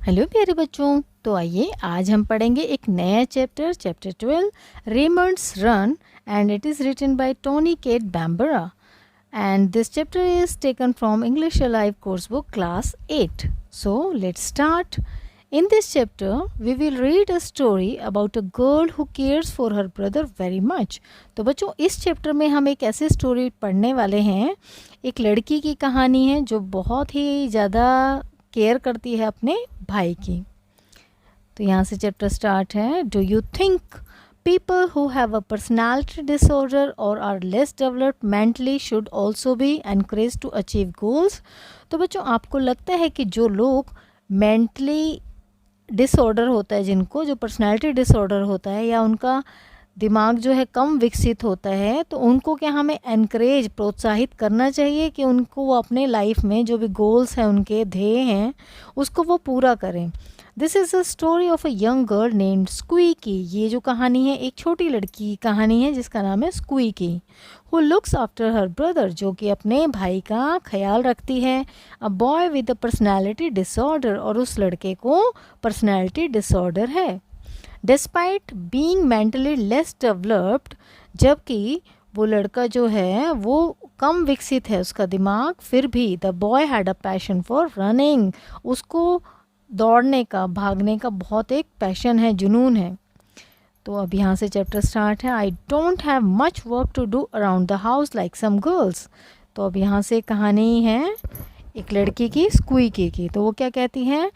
Hello प्यारे बच्चों, तो आइए आज हम पढ़ेंगे एक नया chapter 12 Raymond's run and it is written by Toni Cade Bambara and this chapter is taken from English Alive course book class 8. So let's start. In this chapter we will read a story about a girl who cares for her brother very much. तो बच्चों इस chapter में हम एक ऐसी story पढ़ने वाले हैं, एक लड़की की कहानी है जो बहुत ही ज़्यादा केयर करती है अपने भाई की. तो यहाँ से चैप्टर स्टार्ट है. Do you think people who have a personality disorder or are less developed mentally should also be encouraged to achieve goals? तो बच्चों आपको लगता है कि जो लोग मेंटली डिसऑर्डर होता है, जिनको जो पर्सनालिटी डिसऑर्डर होता है या उनका दिमाग जो है कम विकसित होता है, तो उनको क्या हमें एनकरेज प्रोत्साहित करना चाहिए कि उनको वो अपने लाइफ में जो भी गोल्स हैं, उनके ध्येय हैं, उसको वो पूरा करें. This is a story of a young girl named squeaky. ये जो कहानी है एक छोटी लड़की की कहानी है जिसका नाम है squeaky. Who looks after her brother, जो कि अपने भाई का ख्याल रखती है. A boy with a personality disorder, और उस लड़के को पर्सनैलिटी डिसऑर्डर है. Despite being mentally less developed, जबकि वो लड़का जो है वो कम विकसित है उसका दिमाग, फिर भी the boy had a passion for running. उसको दौड़ने का, भागने का बहुत एक पैशन है, जुनून है. तो अब यहाँ से चैप्टर स्टार्ट है. I don't have much work to do around the house like some girls. तो अब यहाँ से कहानी है एक लड़की की, स्क्वीकी की. तो वो क्या कहती है,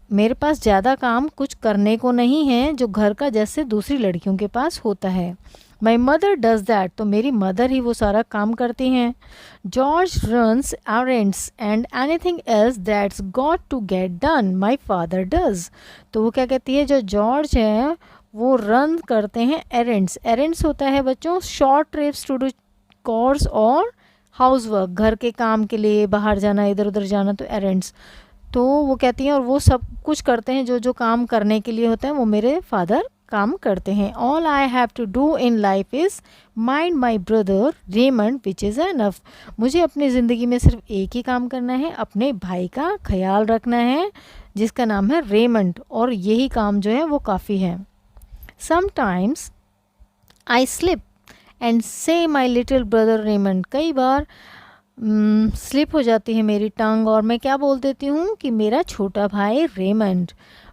मेरे पास ज़्यादा काम कुछ करने को नहीं है जो घर का जैसे दूसरी लड़कियों के पास होता है. माई मदर डज दैट, तो मेरी मदर ही वो सारा काम करती हैं. George runs errands and anything else that's got to get done my father does. तो वो क्या कहती है, जो जॉर्ज है वो रन करते हैं एरेंड्स. एरेंड्स होता है बच्चों short trips to do chores और हाउस वर्क, घर के काम के लिए बाहर जाना, इधर उधर जाना, तो एरेंड्स. तो वो कहती हैं और वो सब कुछ करते हैं, जो जो काम करने के लिए होता है वो मेरे फादर काम करते हैं. All I have to do in life is mind my brother Raymond which is enough. मुझे अपनी ज़िंदगी में सिर्फ एक ही काम करना है, अपने भाई का ख्याल रखना है जिसका नाम है रेमंड, और यही काम जो है वो काफ़ी है. समटाइम्स आई स्लिप एंड से माई लिटिल ब्रदर रेमंड. कई बार स्लिप हो जाती है मेरी टंग और मैं क्या बोल देती हूँ कि मेरा छोटा भाई Raymond.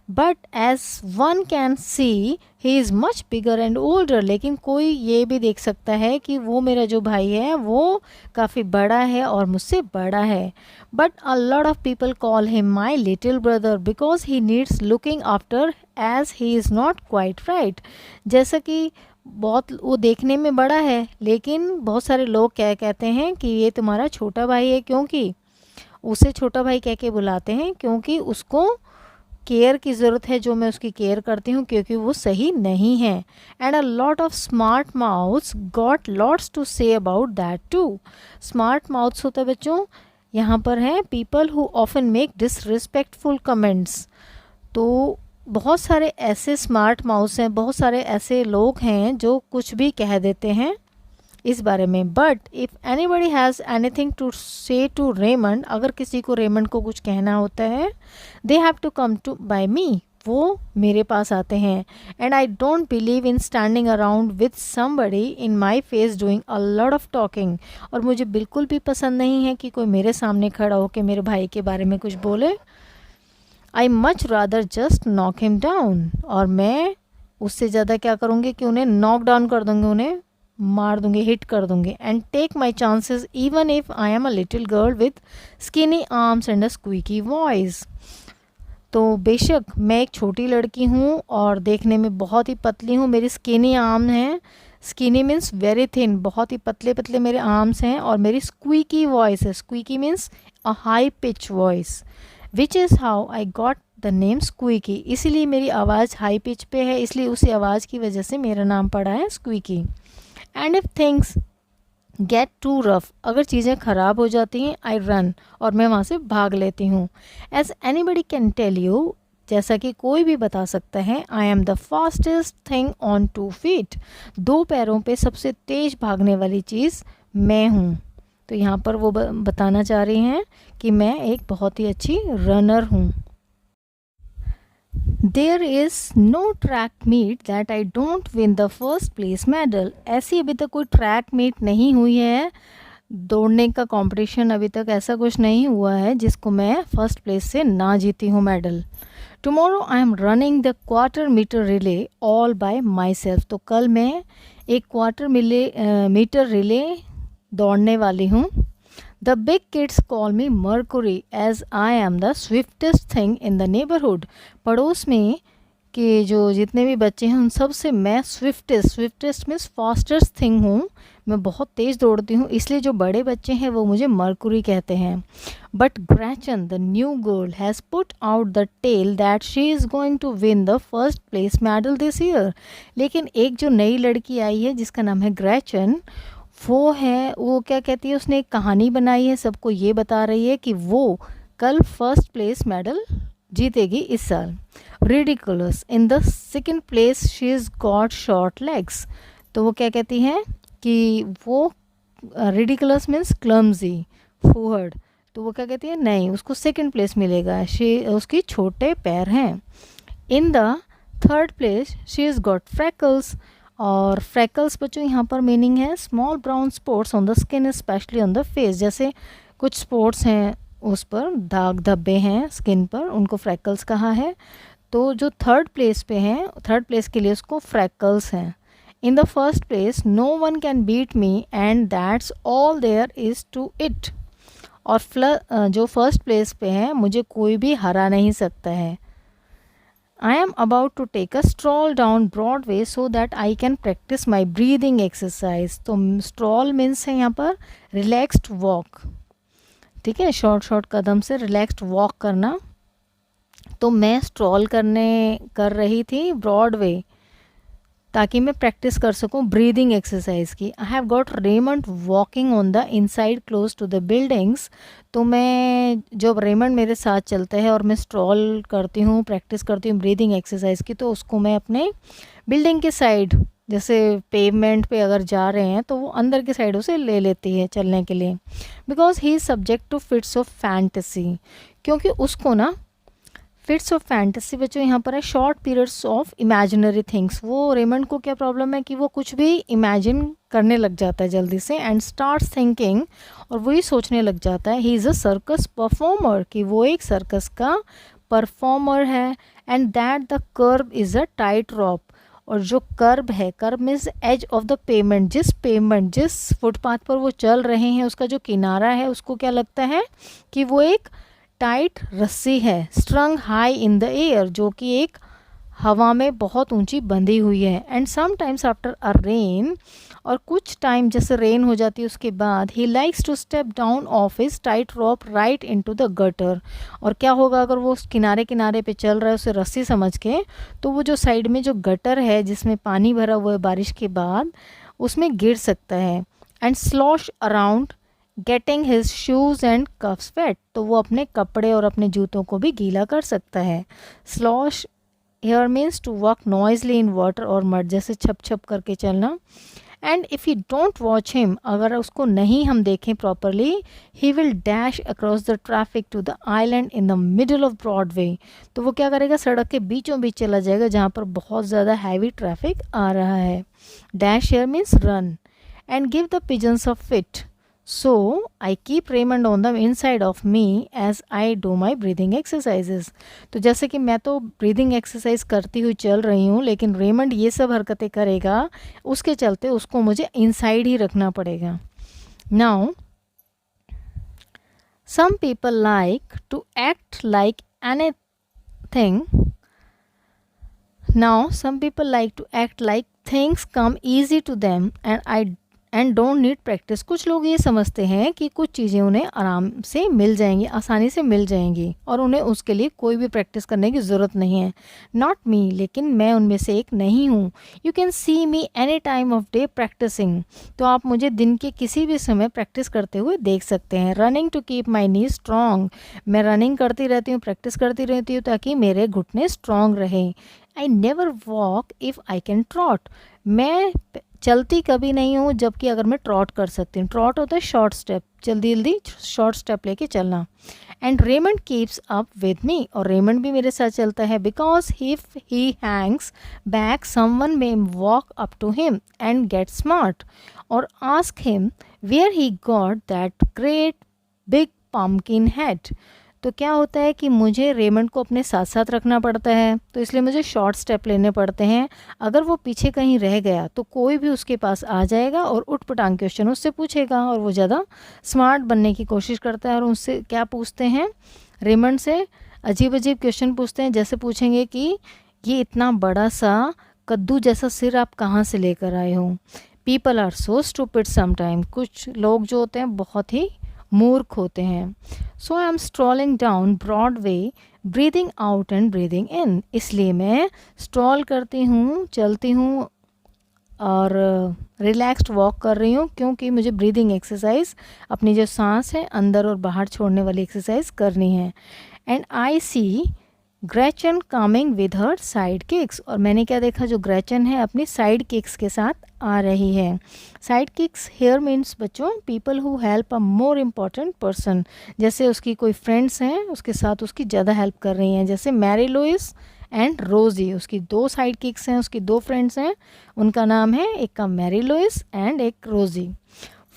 But as one can see he is much bigger and older. लेकिन कोई ये भी देख सकता है कि वो मेरा जो भाई है वो काफ़ी बड़ा है और मुझसे बड़ा है. But a lot of people call him my little brother because he needs looking after as he is not quite right. जैसा कि बहुत वो देखने में बड़ा है, लेकिन बहुत सारे लोग क्या कहते हैं कि ये तुम्हारा छोटा भाई है, क्योंकि उसे छोटा भाई कह के बुलाते हैं, क्योंकि उसको केयर की ज़रूरत है जो मैं उसकी केयर करती हूँ, क्योंकि वो सही नहीं है. And a lot of smart mouths got lots to say about that too. Smart mouths होता है बच्चों, यहाँ पर है people who often make disrespectful comments. तो बहुत सारे ऐसे स्मार्ट माउस हैं, बहुत सारे ऐसे लोग हैं जो कुछ भी कह देते हैं इस बारे में. But if anybody has anything to say to Raymond, अगर किसी को रेमंड को कुछ कहना होता है, they have to come to by me, वो मेरे पास आते हैं. And I don't believe in standing around with somebody in my face doing a lot of talking. और मुझे बिल्कुल भी पसंद नहीं है कि कोई मेरे सामने खड़ा होकर मेरे भाई के बारे में कुछ बोले. I much rather just knock him down, और मैं उससे ज़्यादा क्या करूँगी कि उन्हें नॉक डाउन कर दूँगी, उन्हें मार दूँगी, हिट कर दूँगी. And take my chances even if I am a little girl with skinny arms and a squeaky voice. तो बेशक मैं एक छोटी लड़की हूँ और देखने में बहुत ही पतली हूँ, मेरी स्किनी आर्म हैं. स्किनी मीन्स वेरी थिन, बहुत ही पतले पतले मेरे आर्म्स हैं, और मेरी स्क्वीकी वॉइस है. Squeaky means a high pitch voice, which is how I got the name squeaky. इसीलिए मेरी आवाज़ हाई पिच पे है, इसलिए उसी आवाज़ की वजह से मेरा नाम पड़ा है squeaky. And if things get too rough, अगर चीज़ें ख़राब हो जाती हैं, आई रन, और मैं वहाँ से भाग लेती हूँ. As anybody can tell you, जैसा कि कोई भी बता सकता है, I am the fastest thing on 2 feet. 2 पैरों पे सबसे तेज़ भागने वाली चीज़ मैं हूँ. तो यहाँ पर वो बताना चाह रही हैं कि मैं एक बहुत ही अच्छी रनर हूँ. There is no track meet that I don't win the first place medal. ऐसी अभी तक कोई ट्रैक मीट नहीं हुई है, दौड़ने का कंपटीशन अभी तक ऐसा कुछ नहीं हुआ है जिसको मैं फर्स्ट प्लेस से ना जीती हूँ medal. Tomorrow I am running the quarter metre relay all by myself. तो कल मैं एक क्वार्टर मीटर रिले दौड़ने वाली हूँ। The big kids call me Mercury as I am the swiftest thing in the neighbourhood. पड़ोस में के जो जितने भी बच्चे हैं उन सब से मैं स्विफ्टेस्ट मीन्स फास्टेस्ट थिंग हूँ, मैं बहुत तेज़ दौड़ती हूँ, इसलिए जो बड़े बच्चे हैं वो मुझे मर्कुरी कहते हैं। But Gretchen the new girl has put out the tale that she is going to win the first place medal this year. लेकिन एक जो नई लड़की आई है जिसका नाम है ग्रेचन, वो क्या कहती है, उसने एक कहानी बनाई है, सबको ये बता रही है कि वो कल फर्स्ट प्लेस मेडल जीतेगी इस साल। Ridiculous in the second place she is got short legs. तो वो क्या कहती हैं कि वो रिडिकुलस मीन्स क्लमजी, फूहड़। तो वो क्या कहती है, नहीं उसको सेकेंड प्लेस मिलेगा, उसकी छोटे पैर हैं। In the third place she is got freckles. और फ्रैकल्स बच्चों यहाँ पर मीनिंग है small brown spots on the skin specially on the face. जैसे कुछ स्पॉट्स हैं उस पर दाग धब्बे हैं स्किन पर, उनको फ्रैकल्स कहा है। तो जो थर्ड प्लेस पे हैं, थर्ड प्लेस के लिए उसको फ्रैकल्स हैं। In the first place no one can beat me and that's all there is to it. और जो फर्स्ट प्लेस पे हैं मुझे कोई भी हरा नहीं सकता है। I am about to take a stroll down Broadway so that I can practice my breathing exercise। तो stroll means है यहाँ पर relaxed walk, ठीक है, शॉर्ट कदम से relaxed walk करना। तो मैं स्ट्रॉल कर रही थी ब्रॉडवे ताकि मैं प्रैक्टिस कर सकूं ब्रीदिंग एक्सरसाइज की। I have got Raymond walking on the inside close to the buildings. तो मैं जब रेमंड मेरे साथ चलते हैं और मैं स्ट्रॉल करती हूँ, प्रैक्टिस करती हूँ ब्रीदिंग एक्सरसाइज की, तो उसको मैं अपने बिल्डिंग के साइड, जैसे पेवमेंट पे अगर जा रहे हैं तो वो अंदर की साइडों से ले लेती है चलने के लिए। Because he is subject to fits of fantasy, क्योंकि उसको ना फिट्स ऑफ फैंटेसी बच्चों यहाँ पर है short periods of imaginary things. वो रेमंड को क्या प्रॉब्लम है कि वो कुछ भी इमेजिन करने लग जाता है जल्दी से, एंड स्टार्ट्स थिंकिंग, और वही सोचने लग जाता है। He is a circus performer, कि वो एक सर्कस का परफॉर्मर है। And that the curve is a tightrope, और जो कर्व है, curve means edge of the pavement, जिस फुटपाथ पर वो चल रहे हैं उसका जो किनारा है उसको क्या लगता है कि वो एक टाइट रस्सी है, स्ट्रंग हाई इन द एयर, जो कि एक हवा में बहुत ऊंची बंधी हुई है। And sometimes after a rain, और कुछ टाइम जैसे रेन हो जाती है उसके बाद, he likes to step down off his tightrope right into the gutter. और क्या होगा अगर वो किनारे किनारे पे चल रहा है उसे रस्सी समझ के, तो वो जो साइड में जो गटर है जिसमें पानी भरा हुआ है बारिश के बाद, उसमें गिर सकता है। And slosh around getting his shoes and cuffs wet, तो वो अपने कपड़े और अपने जूतों को भी गीला कर सकता है। Slosh here means to walk noisily in water और मड, जैसे छप छप करके चलना। And if you don't watch him, अगर उसको नहीं हम देखें properly, he will dash across the traffic to the island in the middle of Broadway. तो वो क्या करेगा, सड़क के बीचों बीच चला जाएगा जहाँ पर बहुत ज़्यादा हैवी ट्रैफिक आ रहा है। Dash here means run. And give the pigeons of fit, so I keep Raymond on the inside of me as I do my breathing exercises। तो जैसे कि मैं तो ब्रीदिंग एक्सरसाइज करती हुई चल रही हूँ, लेकिन रेमंड ये सब हरकतें करेगा, उसके चलते उसको मुझे इनसाइड ही रखना पड़ेगा। Now some people like to act like anything, now some people like to act like things come easy to them and don't need practice. कुछ लोग ये समझते हैं कि कुछ चीज़ें उन्हें आराम से मिल जाएंगी, आसानी से मिल जाएंगी, और उन्हें उसके लिए कोई भी प्रैक्टिस करने की ज़रूरत नहीं है। नॉट मी, लेकिन मैं उनमें से एक नहीं हूँ। You can see me any time of day practising, तो आप मुझे दिन के किसी भी समय प्रैक्टिस करते हुए देख सकते हैं। Running to keep my knee strong, मैं रनिंग करती रहती हूँ, प्रैक्टिस करती रहती हूँ ताकि मेरे घुटने स्ट्रॉन्ग रहें। I never walk if I can trout, मैं चलती कभी नहीं हूँ जबकि अगर मैं ट्रॉट कर सकती हूँ। ट्रॉट होता है शॉर्ट स्टेप, जल्दी जल्दी शॉर्ट स्टेप लेके चलना। And Raymond keeps up with me, और रेमंड भी मेरे साथ चलता है, because if he hangs back someone may walk up to him and get smart और ask him where he got that great big pumpkin head. तो क्या होता है कि मुझे रेमंड को अपने साथ साथ रखना पड़ता है, तो इसलिए मुझे शॉर्ट स्टेप लेने पड़ते हैं। अगर वो पीछे कहीं रह गया तो कोई भी उसके पास आ जाएगा और उठ पटांग क्वेश्चन उससे पूछेगा, और वो ज़्यादा स्मार्ट बनने की कोशिश करता है। और उससे क्या पूछते हैं, रेमंड से अजीब अजीब क्वेश्चन पूछते हैं, जैसे पूछेंगे कि ये इतना बड़ा सा कद्दू जैसा सिर आप कहाँ से लेकर आए हो। People are so stupid sometime, कुछ लोग जो होते हैं बहुत ही मूर्ख होते हैं। So I am strolling down Broadway breathing out and breathing in, इसलिए मैं स्ट्रॉल करती हूँ, चलती हूँ और रिलैक्स्ड वॉक कर रही हूँ, क्योंकि मुझे ब्रीदिंग एक्सरसाइज, अपनी जो सांस है अंदर और बाहर छोड़ने वाली एक्सरसाइज करनी है। And I see Gretchen coming with her side kicks, और मैंने क्या देखा, जो ग्रेचन है अपनी साइड किक्स के साथ आ रही है। साइड किक्स हेयर मीन्स बच्चों people who help a more important person, जैसे उसकी कोई फ्रेंड्स हैं उसके साथ उसकी ज़्यादा हेल्प कर रही हैं, जैसे मैरी लुइस एंड रोजी, उसकी दो साइड किक्स हैं, उसकी दो फ्रेंड्स हैं, उनका नाम है, एक का मैरी लुइस एंड एक Rosie.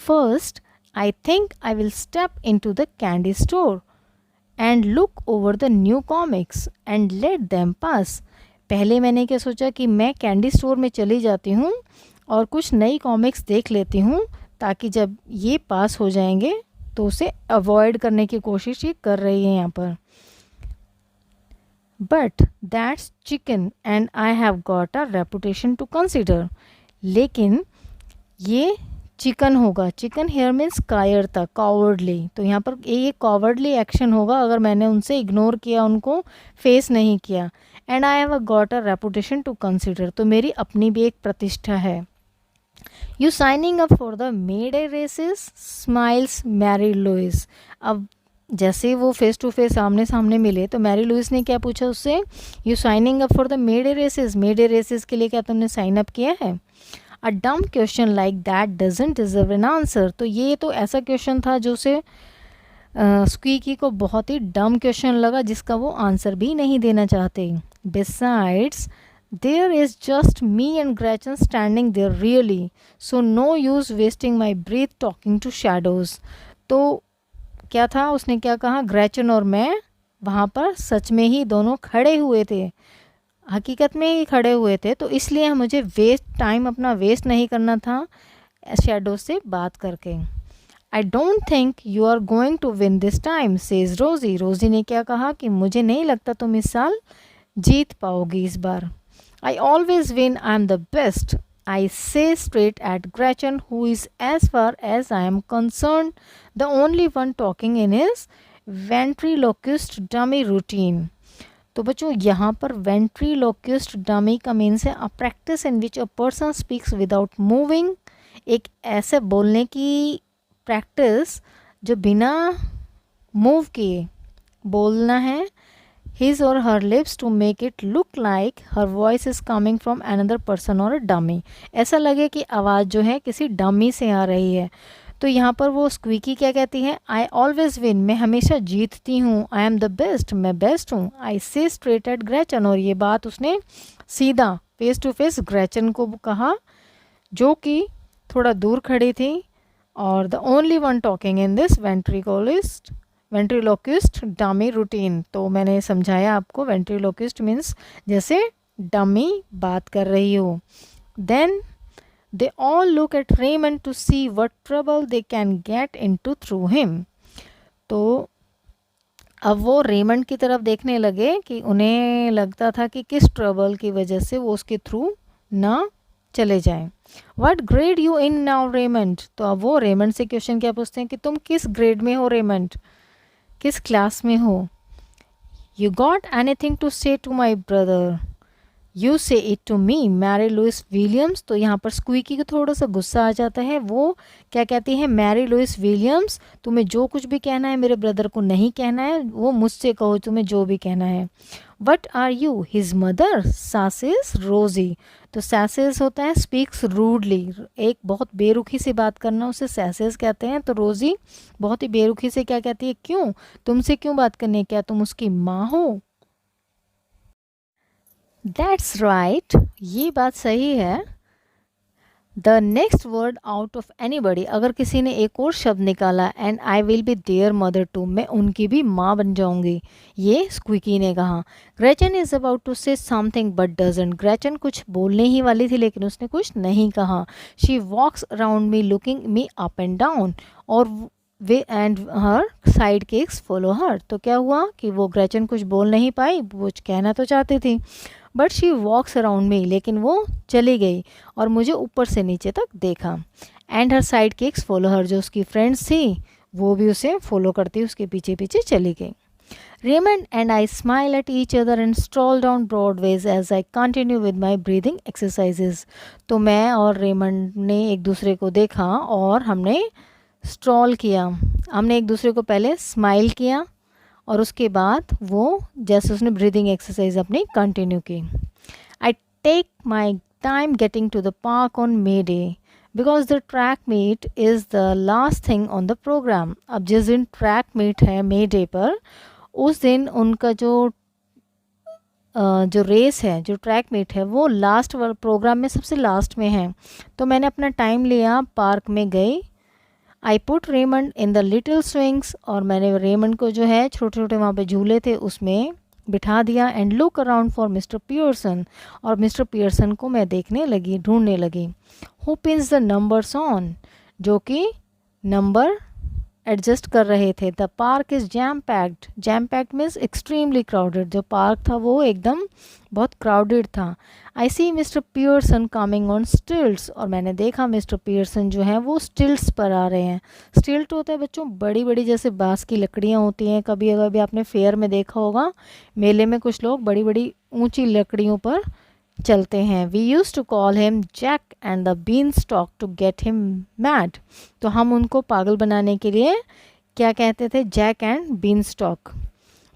First I think I will step into the candy store and look over the new comics and let them pass. पहले मैंने क्या सोचा कि मैं कैंडी स्टोर में चली जाती हूँ और कुछ नई कॉमिक्स देख लेती हूँ, ताकि जब ये पास हो जाएंगे तो उसे अवॉइड करने की कोशिश ही कर रही है यहाँ पर। But that's chicken and I have got a reputation to consider, लेकिन ये चिकन होगा, चिकन हेयर मीन्स कायरता, कॉवर्डली, तो यहाँ पर ये कॉवर्डली एक्शन होगा अगर मैंने उनसे इग्नोर किया, उनको फेस नहीं किया। And I have got a reputation to consider, तो मेरी अपनी भी एक प्रतिष्ठा है। You signing up for the May Day races smiles Mary Louise. अब जैसे वो फेस टू फेस आमने सामने मिले तो मैरी लुइस ने क्या पूछा उससे, you signing up for the May Day races, May Day races के लिए क्या तुमने साइन अप किया है। अ डम question like that doesn't deserve an answer, तो ये तो ऐसा क्वेश्चन था जो उसे स्क्वीकी को बहुत ही डम क्वेश्चन लगा, जिसका वो आंसर भी नहीं देना चाहते। Besides there is just me and Gretchen standing there really, so no use wasting my breath talking to shadows. तो क्या था, उसने क्या कहा, ग्रेचन और मैं वहाँ पर सच में ही दोनों खड़े हुए थे, हकीकत में ही खड़े हुए थे, तो इसलिए मुझे टाइम अपना वेस्ट नहीं करना था शैडो से बात करके। I don't think you are going to win this time says Rosie, Rosie ने क्या कहा कि मुझे नहीं लगता तुम इस साल जीत पाओगी इस बार। I always win, I am the best, I say straight at Gretchen who is as far as I am concerned the only one talking in his ventriloquist dummy routine. तो बच्चों यहाँ पर वेंट्रीलोक्विस्ट डमी का means है a practice in which a person speaks without moving, एक ऐसे बोलने की प्रैक्टिस जो बिना मूव किए बोलना है, हिज और her lips to make it look like her voice is coming from another person और अ डमी, ऐसा लगे कि आवाज़ जो है किसी डमी से आ रही है। तो यहाँ पर वो स्क्वीकी क्या कहती है, आई ऑलवेज विन, मैं हमेशा जीतती हूँ, आई एम द बेस्ट, मैं बेस्ट हूँ, आई से स्ट्रेट एट ग्रेचन, और ये बात उसने सीधा फेस टू फेस ग्रेचन को कहा, जो कि थोड़ा दूर खड़ी थी। और the only one talking in this ventriloquist dummy routine, तो मैंने समझाया आपको, वेंट्रीलोक्विस्ट मीन्स जैसे डमी बात कर रही हो। Then they all look at Raymond to see what trouble they can get into through him. तो अब वो रेमंड की तरफ देखने लगे कि उन्हें लगता था कि किस ट्रबल की वजह से वो उसके थ्रू ना चले जाएं। What grade you in now Raymond, तो अब वो रेमंड से क्वेश्चन क्या पूछते हैं कि तुम किस ग्रेड में हो रेमंड, किस क्लास में हो। You got anything to say to my brother? You say it to me Mary Louise Williams. तो यहाँ पर स्क्वीकी को थोड़ा सा गुस्सा आ जाता है, वो क्या कहती है, मैरी लुइस विलियम्स तुम्हें जो कुछ भी कहना है मेरे ब्रदर को नहीं कहना है, वो मुझसे कहो तुम्हें जो भी कहना है। What are you his mother sasses Rosie, तो सैसेस होता है स्पीक्स रूडली, एक बहुत बेरुखी से बात करना उसे सैसेस कहते हैं। तो रोज़ी बहुत ही बेरुखी से क्या कहती है, क्यों, तुमसे क्यों बात करनी है, क्या तुम उसकी माँ हो? दैट्स राइट, ये बात सही है। The next word out of anybody, अगर किसी ने एक और शब्द निकाला, and I will be their mother too, मैं उनकी भी माँ बन जाऊंगी, ये स्क्विकी ने कहा। Gretchen is about to say something but doesn't, Gretchen कुछ बोलने ही वाली थी लेकिन उसने कुछ नहीं कहा। She walks around me looking me up and down, और वे and her sidekicks follow her. तो क्या हुआ कि वो ग्रेचन कुछ बोल नहीं पाई, वो कुछ कहना तो चाहती थी, but she walks around me, लेकिन वो चली गई और मुझे ऊपर से नीचे तक देखा। And her sidekicks follow हर, जो उसकी फ्रेंड्स थी वो भी उसे फॉलो करती उसके पीछे पीछे चली गई। Raymond and I smile at each other and stroll down Broadways as I continue with my breathing exercises. तो मैं और रेमंड ने एक दूसरे को देखा और हमने स्ट्रॉल किया, हमने एक दूसरे को पहले स्माइल किया और उसके बाद वो जैसे उसने ब्रीदिंग एक्सरसाइज अपनी कंटिन्यू की। I take my time getting to the park on May Day because the track meet is the last thing on the programme. अब जिस दिन ट्रैक मीट है मे डे पर, उस दिन उनका जो रेस है, जो ट्रैक मीट है, वो लास्ट प्रोग्राम में सबसे लास्ट में है। तो मैंने अपना टाइम लिया, पार्क में गई। I put Raymond in the little swings, और मैंने रेमंड को जो है छोटे छोटे वहाँ पे झूले थे उसमें बिठा दिया। And look around for Mister Pearson, और मिस्टर पियर्सन को मैं देखने लगी, ढूंढने लगी। Who pins the numbers on, जो कि नंबर एडजस्ट कर रहे थे। The park is jam packed, jam packed means extremely crowded, जो पार्क था वो एकदम बहुत क्राउडेड था। I see Mister Pearson coming on stilts, और मैंने देखा मिस्टर पियर्सन जो हैं वो स्टिल्ट्स पर आ रहे हैं। स्टिल्ट होता है बच्चों बड़ी बड़ी जैसे बांस की लकड़ियाँ होती हैं, कभी अगर भी आपने फेयर में देखा होगा, मेले में कुछ लोग बड़ी बड़ी ऊंची लकड़ियों पर चलते हैं। We use to call him Jack and the beanstalk to get him mad, तो हम उनको पागल बनाने के लिए क्या कहते थे, Jack and beanstalk.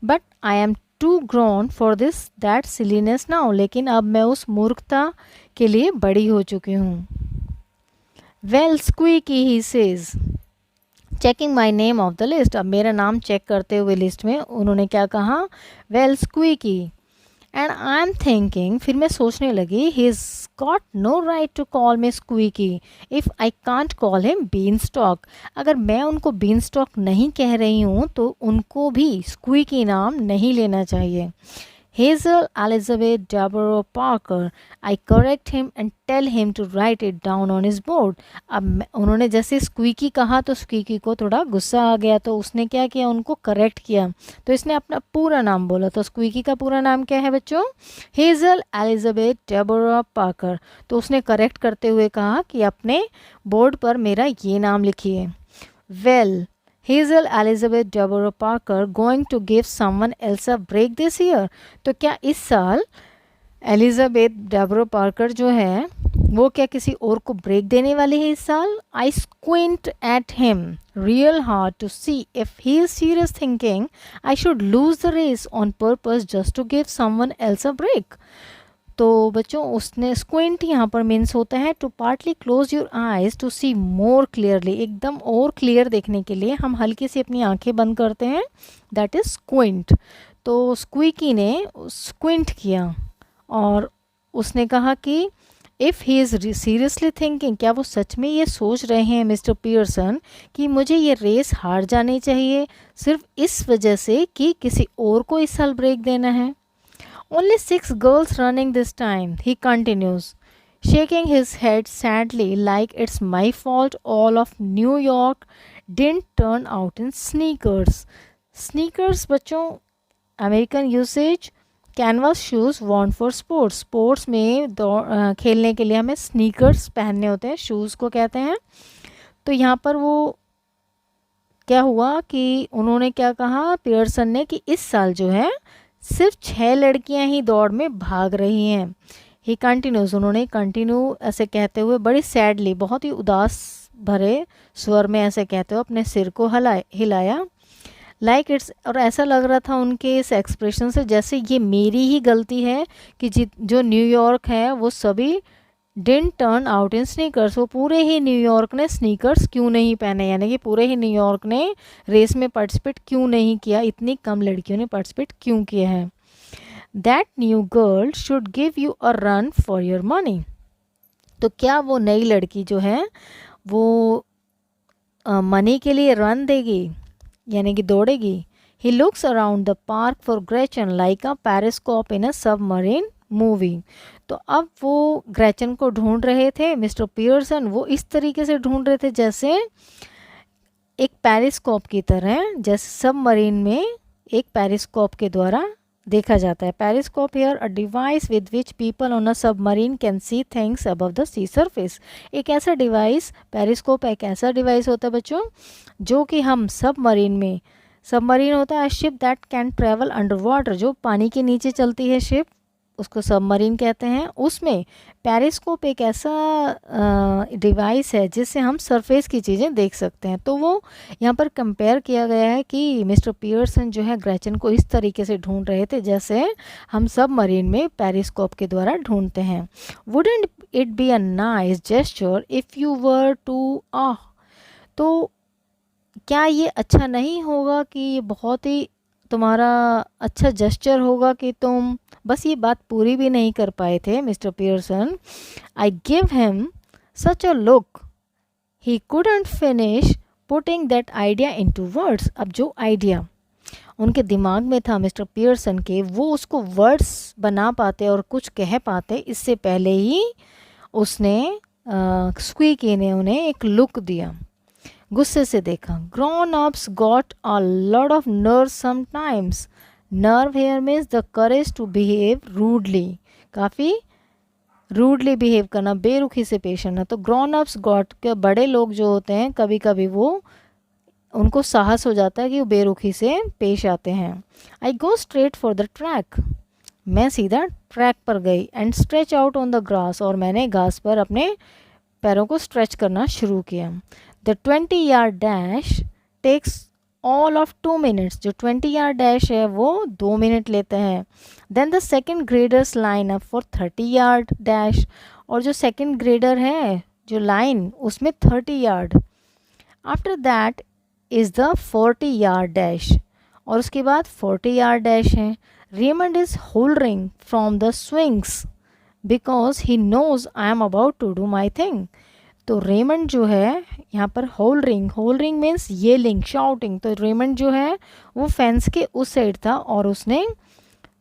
But I am too grown for this that silliness now, लेकिन अब मैं उस मूर्खता के लिए बड़ी हो चुकी हूँ। Well squeaky he says, checking my name of the list, अब मेरा नाम चेक करते हुए लिस्ट में उन्होंने क्या कहा, well Squeaky. And I am thinking, फिर मैं सोचने लगी, he is got no right to call me Squeaky if I can't call him Beanstalk. अगर मैं उनको बीन स्टॉक नहीं कह रही हूँ तो उनको भी स्क्वीकी नाम नहीं लेना चाहिए। Hazel Elizabeth Deborah Parker, I correct him and tell him to write it down on his board. अब उन्होंने जैसे स्क्वीकी कहा तो स्क्वीकी को थोड़ा गुस्सा आ गया, तो उसने क्या किया, उनको करेक्ट किया। तो इसने अपना पूरा नाम बोला। तो स्क्वीकी का पूरा नाम क्या है बच्चों, हेजल एलिजाबेथ डेबोरा पार्कर। तो उसने करेक्ट करते हुए कहा कि अपने बोर्ड पर मेरा ये नाम लिखिए। Well, Hazel Elizabeth Deborah Parker going to give someone else a break this year? तो क्या इस साल एलिजाबेथ डेबोरा पार्कर जो है वो क्या किसी और को ब्रेक देने वाली है इस साल? I squint at him real hard to see if he is serious thinking I should lose the race on purpose just to give someone else a break. तो बच्चों उसने स्क्विंट यहाँ पर मीन्स होता है to partly close your eyes to see more clearly, एकदम और clear देखने के लिए हम हल्की सी अपनी आंखें बंद करते हैं, दैट इज़ स्क्विंट। तो स्क्वीकी ने स्क्विंट किया और उसने कहा कि if he is seriously thinking, क्या वो सच में ये सोच रहे हैं मिस्टर पियर्सन कि मुझे ये रेस हार जानी चाहिए सिर्फ इस वजह से कि किसी और को इस साल ब्रेक देना है। Only 6 girls running this time, he continues, shaking his head sadly like it's my fault all of New York didn't turn out in sneakers. Sneakers बच्चों American usage canvas shoes worn for sports, sports में खेलने के लिए हमें sneakers पहनने होते हैं, shoes को कहते हैं। तो यहाँ पर वो क्या हुआ कि उन्होंने क्या कहा पियर्सन ने कि इस साल जो है सिर्फ 6 लड़कियां ही दौड़ में भाग रही हैं। ही कंटिन्यूज, उन्होंने कंटिन्यू ऐसे कहते हुए बड़ी सैडली, बहुत ही उदास भरे स्वर में ऐसे कहते हुए अपने सिर को हिलाया। लाइक इट्स, और ऐसा लग रहा था उनके इस एक्सप्रेशन से जैसे ये मेरी ही गलती है कि जो न्यूयॉर्क है वो सभी didn't turn out in sneakers, वो पूरे ही न्यूयॉर्क ने स्नीकर्स क्यों नहीं पहने, यानी कि पूरे ही न्यूयॉर्क ने रेस में पार्टिसिपेट क्यों नहीं किया, इतनी कम लड़कियों ने पार्टिसिपेट क्यों किया है। That new girl should give you a run for your money, तो क्या वो नई लड़की जो है वो मनी के लिए रन देगी, यानी कि दौड़ेगी। He looks around the park for Gretchen like a periscope in a submarine movie, तो अब वो ग्रेचन को ढूंढ रहे थे मिस्टर पियर्सन, वो इस तरीके से ढूंढ रहे थे जैसे एक पेरिस्कोप की तरह, जैसे सबमरीन में एक पेरिस्कोप के द्वारा देखा जाता है। Periscope here a device with which people on a submarine can see things above the sea surface, एक ऐसा डिवाइस, पेरिस्कोप एक ऐसा डिवाइस होता है बच्चों जो कि हम सबमरीन में, सबमरीन होता है ship that can travel under water, जो पानी के नीचे चलती है शिप उसको सबमरीन कहते हैं, उसमें पेरिस्कोप एक ऐसा डिवाइस है जिससे हम सरफेस की चीज़ें देख सकते हैं। तो वो यहाँ पर कंपेयर किया गया है कि मिस्टर पियर्सन जो है ग्रेचन को इस तरीके से ढूंढ रहे थे जैसे हम सबमरीन में पेरिस्कोप के द्वारा ढूंढते हैं। Wouldn't it be a nice gesture if you were to तो क्या ये अच्छा नहीं होगा कि ये बहुत ही तुम्हारा अच्छा जेस्चर होगा कि तुम, बस ये बात पूरी भी नहीं कर पाए थे mister Pearson. I give him such a look he couldn't finish putting that idea into words, अब जो आइडिया उनके दिमाग में था मिस्टर पियर्सन के, वो उसको वर्ड्स बना पाते और कुछ कह पाते इससे पहले ही उसने स्क्वीकी ने उन्हें एक लुक दिया, गुस्से से देखा। Grown ups got a lot of nerve sometimes, nerve here means the courage to behave rudely, काफ़ी रूडली बिहेव करना, बेरुखी से पेश आना। तो ग्रोन अप्स गॉट के बड़े लोग जो होते हैं कभी कभी वो उनको साहस हो जाता है कि वो बेरुखी से पेश आते हैं। I go straight for the track, मैं सीधा ट्रैक पर गई। And stretch out on the grass, और मैंने घास पर अपने पैरों को स्ट्रेच करना शुरू किया। The 20 yard dash takes all of 2 minutes, जो 20 यार्ड डैश है वो 2 मिनट लेते हैं। Then the second graders line up for 30 yard dash, और जो सेकेंड ग्रेडर है जो लाइन उसमें 30 yard. After that is the 40 yard dash, और उसके बाद 40 यार्ड डैश है। Raymond is hollering from the swings because he knows I am about to do my thing, तो रेमंड जो है यहाँ पर hollering, hollering means yelling, shouting, तो रेमंड जो है वो फेंस के उस साइड था और उसने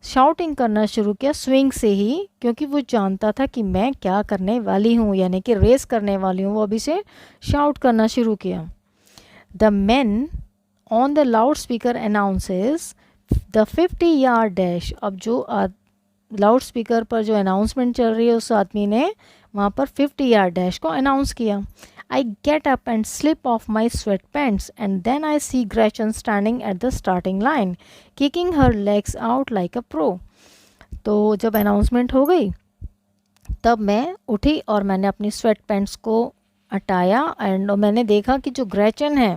शाउटिंग करना शुरू किया स्विंग से ही, क्योंकि वो जानता था कि मैं क्या करने वाली हूँ, यानी कि रेस करने वाली हूँ, वो अभी से शाउट करना शुरू किया। The man on the loud speaker announces the 50 yard dash, अब जो लाउड स्पीकर पर जो अनाउंसमेंट चल रही है उस आदमी ने वहाँ पर 50 यार्ड डैश को अनाउंस किया। I get up and slip off my sweatpants and then I see Gretchen standing at the starting line kicking her legs out like a pro. तो जब अनाउंसमेंट हो गई तब मैं उठी और मैंने अपनी स्वेट पैंट्स को हटाया एंड मैंने देखा कि जो ग्रेचन है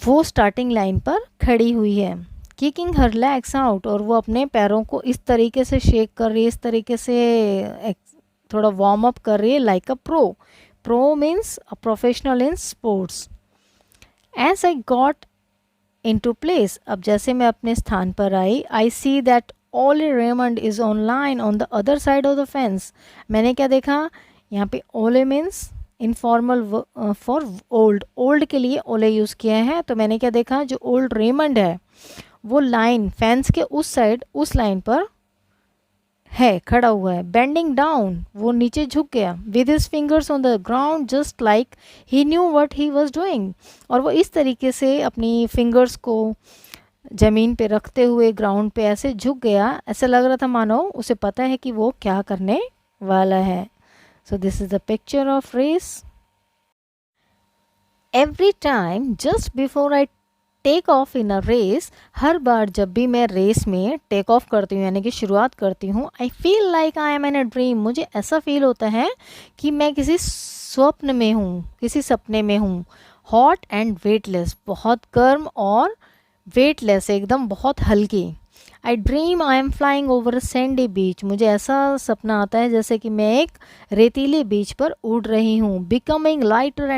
वो स्टार्टिंग लाइन पर खड़ी हुई है। किकिंग हर लेग्स आउट, और वो अपने पैरों को इस तरीके से शेक कर रही है, इस तरीके से थोड़ा वार्म अप कर रही है like a pro. Pro means a professional in sports. As I got into place, अब जैसे मैं अपने स्थान पर आई, I see that ole Raymond is on line on the other side of the fence. मैंने क्या देखा यहाँ पे, ole means informal for old, old के लिए ओले यूज़ किया है। तो मैंने क्या देखा, जो ओल्ड रेमंड है वो लाइन फेंस के उस साइड, उस लाइन पर है, खड़ा हुआ है। बेंडिंग डाउन, वो नीचे झुक गया। With his fingers on the ground just like he knew what he was doing, और वो इस तरीके से अपनी फिंगर्स को ज़मीन पे रखते हुए ग्राउंड पे ऐसे झुक गया, ऐसा लग रहा था मानो उसे पता है कि वो क्या करने वाला है। So this is the picture of race. Every time just before I take off in a race, हर बार जब भी मैं रेस में टेक ऑफ करती हूँ यानी कि शुरुआत करती हूँ, I feel like I am in a dream, मुझे ऐसा फील होता है कि मैं किसी स्वप्न में हूँ, किसी सपने में हूँ। हॉट एंड वेटलेस, बहुत गर्म और वेटलेस, एकदम बहुत हल्की। I dream I am flying over a sandy beach, मुझे ऐसा सपना आता है जैसे कि मैं एक रेतीले बीच पर उड़ रही हूँ। Becoming lighter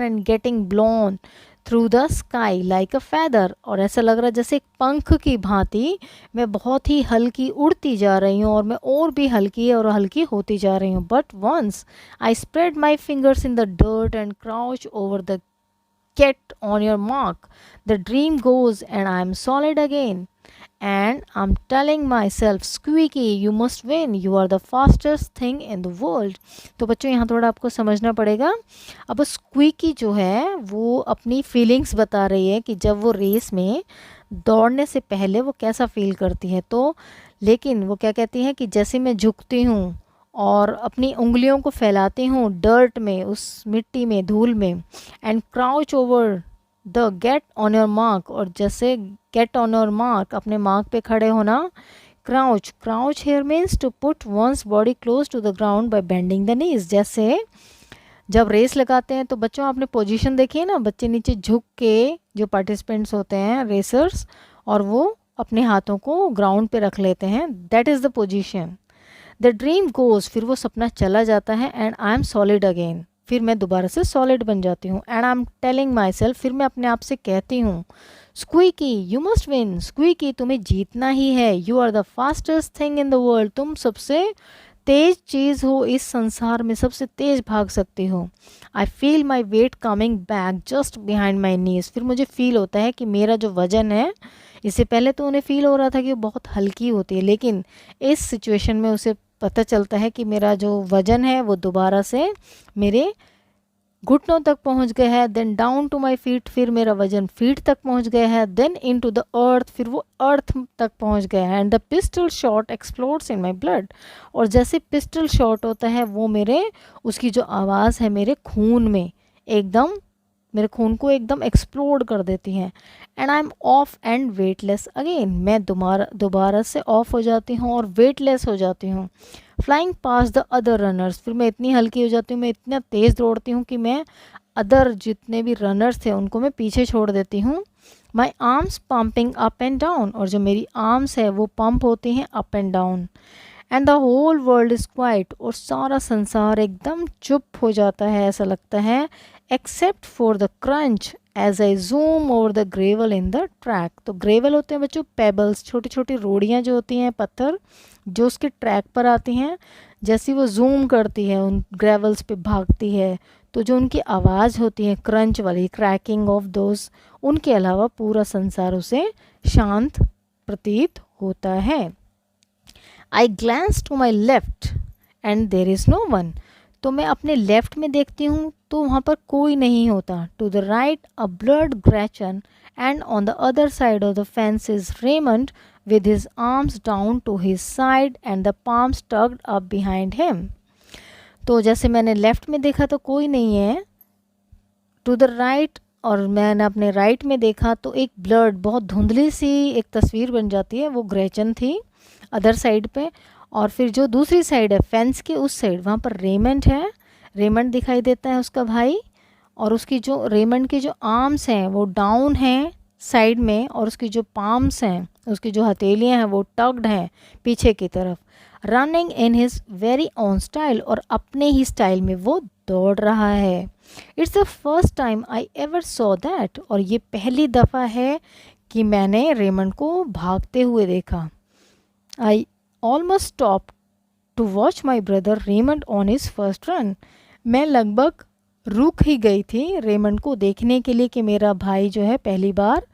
and getting blown through the sky like a feather, और ऐसा लग रहा है जैसे एक पंख की भांति मैं बहुत ही हल्की उड़ती जा रही हूँ, और मैं और भी हल्की और हल्की होती जा रही हूँ। But once I spread my fingers in the dirt and crouch over the get on your mark. The dream goes and I am solid again. And I'm telling myself, Squeaky, you must win. You are the fastest thing in the world. तो बच्चों यहाँ थोड़ा आपको समझना पड़ेगा। अब squeaky जो है वो अपनी फीलिंग्स बता रही है कि जब वो रेस में दौड़ने से पहले वो कैसा फील करती है। तो लेकिन वो क्या कहती है कि जैसे मैं झुकती हूँ और अपनी उंगलियों को फैलाती हूँ डर्ट में, उस मिट्टी में, धूल में, and crouch over the get on your mark, और जैसे गेट ऑन योर मार्क, अपने मार्क पे खड़े होना। Crouch here means to put one's body close to the ground by bending the knees. जैसे जब रेस लगाते हैं तो बच्चों आपने पोजीशन देखी है ना, बच्चे नीचे झुक के, जो पार्टिसिपेंट्स होते हैं रेसर्स, और वो अपने हाथों को ग्राउंड पे रख लेते हैं, that is the position. The dream goes, फिर वो सपना चला जाता है, and I am solid again, फिर मैं दोबारा से सॉलिड बन जाती हूँ। And I am telling myself, फिर मैं अपने आप से कहती हूँ, Squeaky you must win, Squeaky तुम्हें जीतना ही है, you are the fastest thing in the world, तुम सबसे तेज चीज़ हो इस संसार में, सबसे तेज भाग सकती हो। I feel my weight coming back just behind my knees, फिर मुझे फील होता है कि मेरा जो वजन है, इससे पहले तो उन्हें फील हो रहा था कि वो बहुत हल्की होती है, लेकिन इस सिचुएशन में उसे पता चलता है कि मेरा जो वजन है वो दोबारा से मेरे घुटनों तक पहुंच गया है। Then down to my feet, फिर मेरा वजन फीट तक पहुंच गया है। Then into the earth, फिर वो अर्थ तक पहुंच गया है। And the pistol shot explodes in my blood, और जैसे पिस्टल शॉट होता है वो मेरे, उसकी जो आवाज़ है मेरे खून में एकदम, मेरे खून को एकदम एक्सप्लोड कर देती हैं। And I M of and weightless again, मैं दोबारा से ऑफ हो जाती हूँ और वेटलेस हो जाती हूँ। Flying pass the other runners, फिर मैं इतनी हल्की हो जाती हूँ, मैं इतना तेज़ दौड़ती हूँ कि मैं अदर जितने भी रनर्स थे उनको मैं पीछे छोड़ देती हूँ। My arms pumping up and down, और जो मेरी आर्म्स है वो पंप होती हैं up and down. And the whole world is quiet, और सारा संसार एकदम चुप हो जाता है, ऐसा लगता है, except for the crunch as I zoom over the gravel in the track. तो ग्रेवल होते हैं बच्चों पेबल्स, छोटी छोटी रोड़ियाँ जो होती हैं, पत्थर जो उसके ट्रैक पर आती हैं, जैसी वो जूम करती है उन ग्रेवल्स पे भागती है, तो जो उनकी आवाज़ होती है क्रंच वाली, क्रैकिंग ऑफ दोज, उनके अलावा पूरा संसार उसे शांत प्रतीत होता है। I glance to my left and there is no one, तो मैं अपने लेफ्ट में देखती हूँ तो वहाँ पर कोई नहीं होता। To the right a blur Gretchen, and on the other side of the fence is Raymond with his arms down to his side and the palms tucked up behind him। तो जैसे मैंने लेफ्ट में देखा तो कोई नहीं है, to the right, और मैंने अपने राइट में देखा तो एक ब्लड, बहुत धुंधली सी एक तस्वीर बन जाती है, वो ग्रेचन थी अदर साइड पे। और फिर जो दूसरी साइड है फेंस के उस साइड, वहाँ पर रेमंड है, रेमंड दिखाई देता है उसका भाई, और उसकी जो रेमंड के जो आर्म्स हैं वो डाउन हैं साइड में, और उसकी जो पाम्स हैं, उसकी जो हथेलियां हैं वो टक्ड हैं पीछे की तरफ। Running in his very own style, और अपने ही स्टाइल में वो दौड़ रहा है। It's the first time I ever saw that, और ये पहली दफ़ा है कि मैंने रेमंड को भागते हुए देखा। I almost stop to watch my brother Raymond on his first run, मैं लगभग रुक ही गई थी रेमंड को देखने के लिए कि मेरा भाई जो है पहली बार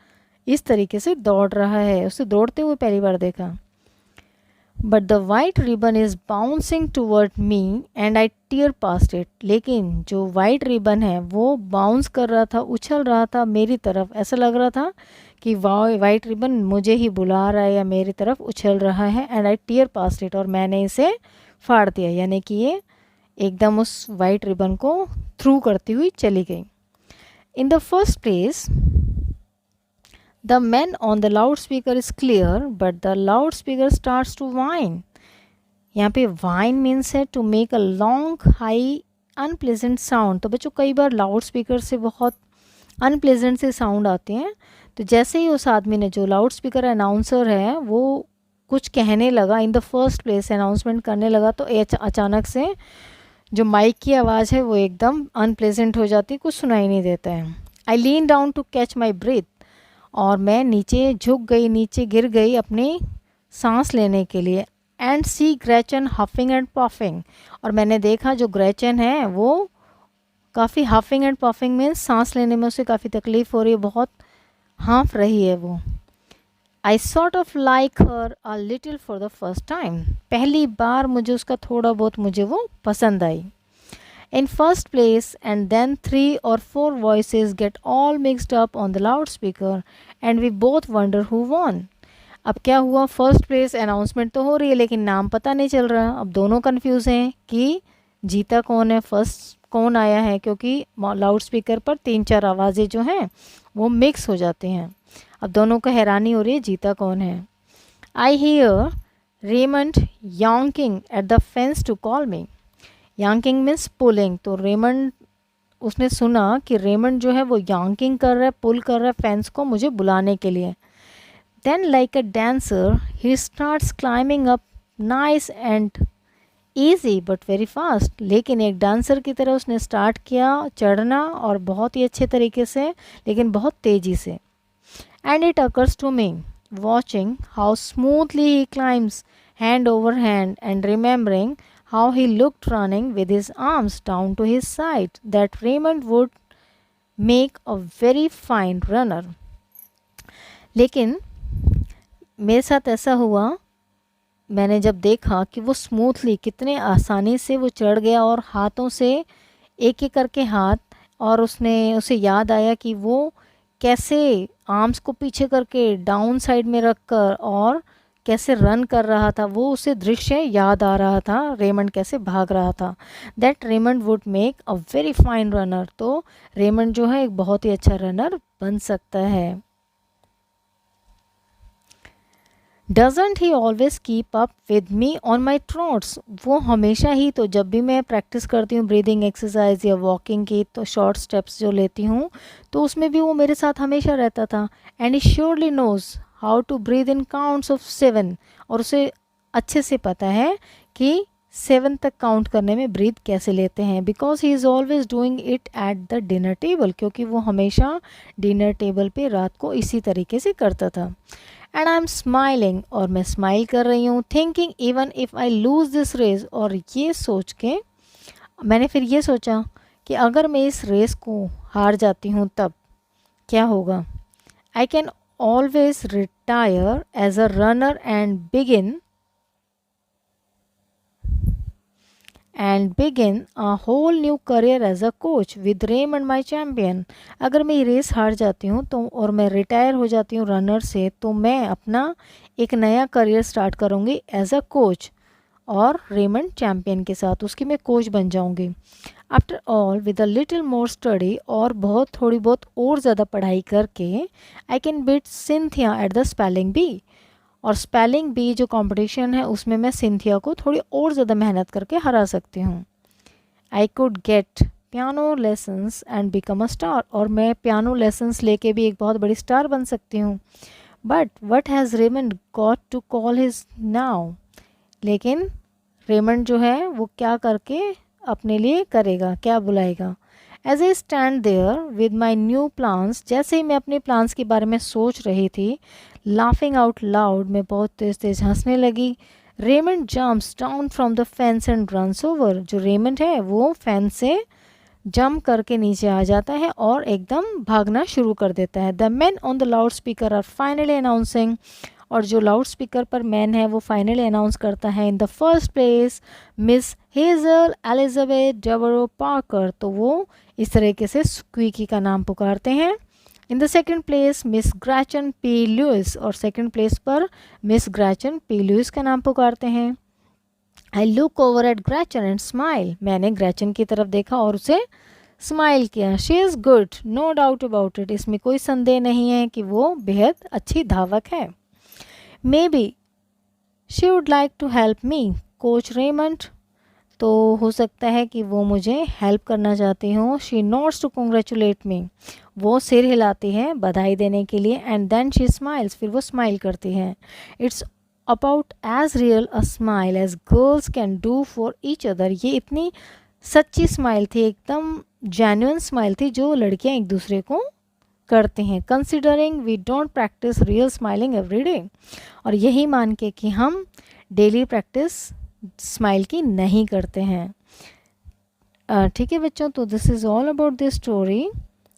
इस तरीके से दौड़ रहा है, उसे दौड़ते हुए पहली बार देखा। But the white ribbon is bouncing toward me and I tear past it, लेकिन जो वाइट रिबन है वो बाउंस कर रहा था, उछल रहा था मेरी तरफ, ऐसा लग रहा था कि वाइट रिबन मुझे ही बुला रहा है या मेरी तरफ उछल रहा है। And I tear past it, और मैंने इसे फाड़ दिया, यानी कि ये एकदम उस वाइट रिबन को थ्रू करती हुई चली गई। In the first place the man on the loudspeaker is clear but the loudspeaker starts to whine. यहाँ पे वाइन मीन्स है to make a long high unpleasant sound. तो बच्चों कई बार लाउड स्पीकर से बहुत अनप्लेजेंट से sound आते हैं, तो जैसे ही उस आदमी ने, जो लाउड स्पीकर अनाउंसर है, वो कुछ कहने लगा, इन द फर्स्ट प्लेस अनाउंसमेंट करने लगा, तो अचानक से जो माइक की आवाज़ है वो एकदम अनप्लेजेंट हो जाती, कुछ सुनाई नहीं देता है। I lean down to catch my breath, और मैं नीचे झुक गई, नीचे गिर गई अपनी सांस लेने के लिए। And see Gretchen huffing and puffing, और मैंने देखा जो ग्रेचन है वो काफ़ी हफिंग एंड पफिंग में, सांस लेने में उसे काफ़ी तकलीफ़ हो रही है, बहुत हाँफ रही है वो। I sort of like her a little for the first time, पहली बार मुझे उसका थोड़ा बहुत मुझे वो पसंद आई। In first place, and then 3 or 4 voices get all mixed up on the loudspeaker and we both wonder who won. अब क्या हुआ, फर्स्ट प्लेस अनाउंसमेंट तो हो रही है लेकिन नाम पता नहीं चल रहा। अब दोनों कंफ्यूज हैं कि जीता कौन है, फर्स्ट कौन आया है, क्योंकि लाउड स्पीकर पर 3-4 आवाज़ें जो हैं वो मिक्स हो जाते हैं। अब दोनों को हैरानी हो रही है जीता कौन है। I hear Raymond yanking at the fence to call me. Yanking means pulling, तो रेमंड, उसने सुना कि रेमंड जो है वो यॉन्किंग कर रहा है, पुल कर रहा है फेंस को मुझे बुलाने के लिए। Then like a dancer he starts climbing up, nice and easy but very fast, लेकिन एक डांसर की तरह उसने स्टार्ट किया चढ़ना, और बहुत ही अच्छे तरीके से लेकिन बहुत तेज़ी से। And it occurs to me watching how smoothly he climbs hand over hand, and remembering how he looked running with his arms down to his side, that Raymond would make a very fine runner. लेकिन मेरे साथ ऐसा हुआ, मैंने जब देखा कि वो स्मूथली, कितने आसानी से वो चढ़ गया, और हाथों से एक एक करके हाथ, और उसे याद आया कि वो कैसे आर्म्स को पीछे करके डाउन साइड में रखकर और कैसे रन कर रहा था, वो उसे दृश्य याद आ रहा था, रेमंड कैसे भाग रहा था। That Raymond would make a very fine runner, तो रेमंड जो है एक बहुत ही अच्छा रनर बन सकता है। Doesn't he always keep up with me on my trots, वो हमेशा ही, तो जब भी मैं प्रैक्टिस करती हूँ ब्रीदिंग एक्सरसाइज या वॉकिंग की, तो शॉर्ट स्टेप्स जो लेती हूँ, तो उसमें भी वो मेरे साथ हमेशा रहता था। And he surely knows how to breathe in counts of 7, और उसे अच्छे से पता है कि 7 तक काउंट करने में ब्रीथ कैसे लेते हैं, because he is always doing it at the dinner table, क्योंकि वो हमेशा डिनर टेबल पे रात को इसी तरीके से करता था। एंड आई एम स्माइलिंग, और मैं स्माइल कर रही हूँ, thinking even if I lose this race, और ये सोच के मैंने फिर ये सोचा कि अगर मैं इस रेस को हार जाती हूँ तब क्या होगा। I can always retire as a runner and begin a whole new career as a coach with Raymond my champion. अगर मैं ये रेस हार जाती हूँ तो, और मैं रिटायर हो जाती हूँ रनर से, तो मैं अपना एक नया करियर स्टार्ट करूँगी एज अ कोच, और रेमंड चैम्पियन के साथ उसकी मैं कोच बन जाऊँगी। After all with a little more study, और थोड़ी बहुत और ज़्यादा पढ़ाई करके, I can beat Cynthia at the spelling bee, और स्पेलिंग बी जो कंपटीशन है उसमें मैं सिंथिया को थोड़ी और ज़्यादा मेहनत करके हरा सकती हूँ। I could get piano lessons and become a star, और मैं पियानो लेसन्स लेके भी एक बहुत बड़ी स्टार बन सकती हूँ। But what has Raymond got to call his now, लेकिन रेमंड जो है वो क्या करके अपने लिए करेगा, क्या बुलाएगा। As I stand there with my new plans, जैसे ही मैं अपने प्लान्स के बारे में सोच रही थी, लाफिंग आउट लाउड, मैं बहुत तेज़ तेज़ हंसने लगी। Raymond jumps down from the fence and runs over, जो रेमंड है वो फेंस से जंप करके नीचे आ जाता है और एकदम भागना शुरू कर देता है। The man on the loudspeaker are finally announcing, और जो लाउड स्पीकर पर मैन है वो फाइनली अनाउंस करता है, इन the first place miss hazel Elizabeth डेबरो Parker, तो वो इस तरीके से स्क्वीकी का नाम पुकारते हैं। In the second place Miss Gretchen P Lewis, और सेकेंड प्लेस पर मिस ग्रैचन पी लुइस का नाम पुकारते हैं। I look over at Gretchen and smile, मैंने ग्रैचन की तरफ देखा और उसे स्माइल किया। She is good, no doubt about it, इसमें कोई संदेह नहीं है कि वो बेहद अच्छी धावक है। Maybe she would like to help me coach Raymond, तो हो सकता है कि वो मुझे हेल्प करना चाहती हो। शी नोट्स टू कॉन्ग्रेचुलेट मी, वो सिर हिलाती है बधाई देने के लिए। एंड देन शी स्माइल्स, फिर वो स्माइल करती है। It's about as real a smile as girls can do for each other. ये इतनी सच्ची स्माइल थी, एकदम जेन्युइन स्माइल थी जो लड़कियां एक दूसरे को करते हैं। Considering we don't practice real smiling every day, और यही मान के कि हम डेली प्रैक्टिस स्माइल की नहीं करते हैं। ठीक है बच्चों, तो this is all about this story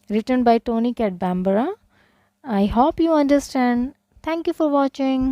written by Tony Cat Bambara. I hope you understand. Thank you for watching.